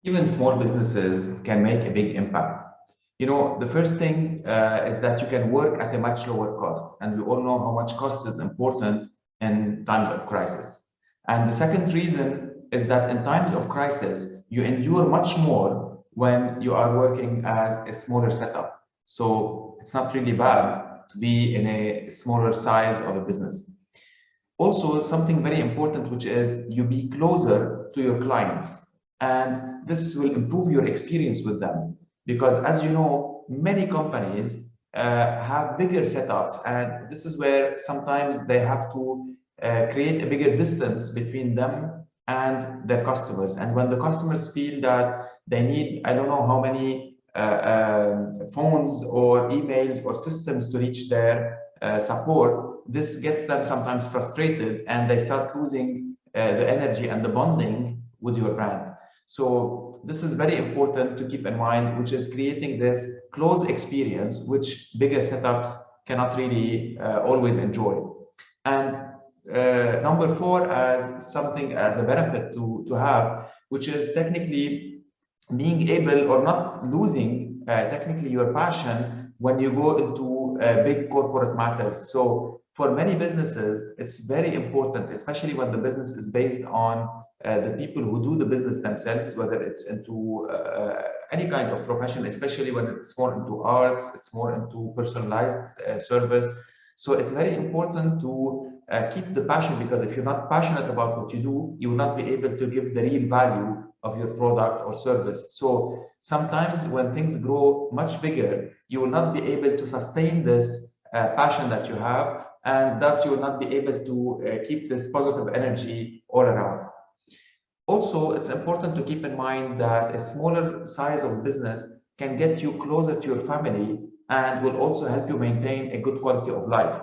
Even small businesses can make a big impact. The first thing is that you can work at a much lower cost. And we all know how much cost is important in times of crisis. And the second reason is that in times of crisis, you endure much more when you are working as a smaller setup. So it's not really bad to be in a smaller size of a business. Also, something very important, which is you be closer to your clients. And this will improve your experience with them. Because as you know, many companies have bigger setups. And this is where sometimes they have to create a bigger distance between them and their customers. And when the customers feel that they need, I don't know how many phones or emails or systems to reach their support, this gets them sometimes frustrated and they start losing the energy and the bonding with your brand. So this is very important to keep in mind, which is creating this close experience, which bigger setups cannot really always enjoy. And number four, as a benefit to have, which is technically being able or not losing technically your passion when you go into big corporate matters. So for many businesses, it's very important, especially when the business is based on the people who do the business themselves, whether it's into any kind of profession, especially when it's more into arts, it's more into personalized service. So it's very important to keep the passion, because if you're not passionate about what you do, you will not be able to give the real value of your product or service. So sometimes when things grow much bigger, you will not be able to sustain this passion that you have, and thus you will not be able to keep this positive energy all around. Also, it's important to keep in mind that a smaller size of business can get you closer to your family and will also help you maintain a good quality of life.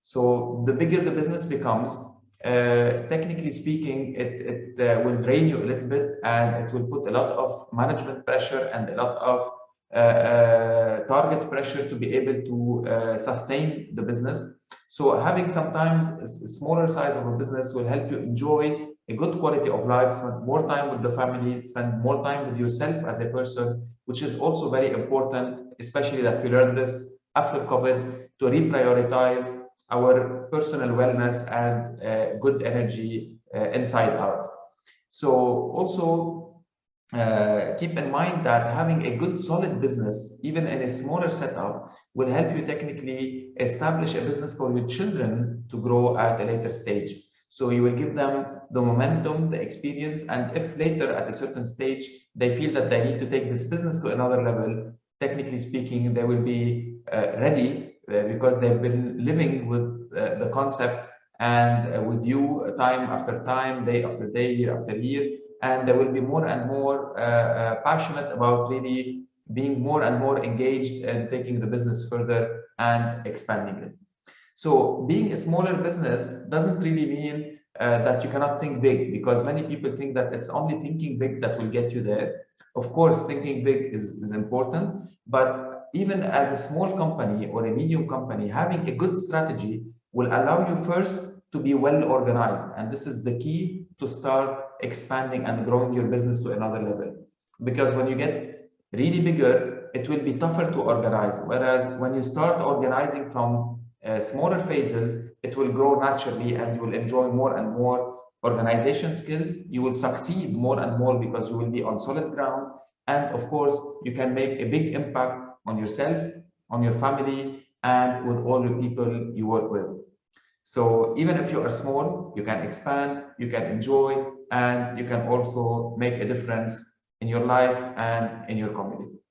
So the bigger the business becomes, technically speaking, it will drain you a little bit, and it will put a lot of management pressure and a lot of target pressure to be able to sustain the business. So having sometimes a smaller size of a business will help you enjoy a good quality of life, spend more time with the family, spend more time with yourself as a person, which is also very important, especially that we learned this after COVID, to reprioritize our personal wellness and good energy inside out. So also keep in mind that having a good solid business, even in a smaller setup, will help you technically establish a business for your children to grow at a later stage. So you will give them the momentum, the experience, and if later at a certain stage they feel that they need to take this business to another level, technically speaking, they will be ready because they've been living with the concept and with you time after time, day after day, year after year, and they will be more and more passionate about really being more and more engaged and taking the business further and expanding it. So being a smaller business doesn't really mean that you cannot think big, because many people think that it's only thinking big that will get you there. Of course, thinking big is important, but even as a small company or a medium company, having a good strategy will allow you first to be well organized. And this is the key to start expanding and growing your business to another level. Because when you get really bigger, it will be tougher to organize. Whereas when you start organizing from smaller phases, it will grow naturally and you will enjoy more and more organization skills. You will succeed more and more because you will be on solid ground. And of course, you can make a big impact on yourself, on your family, and with all the people you work with. So even if you are small, you can expand, you can enjoy, and you can also make a difference in your life and in your community.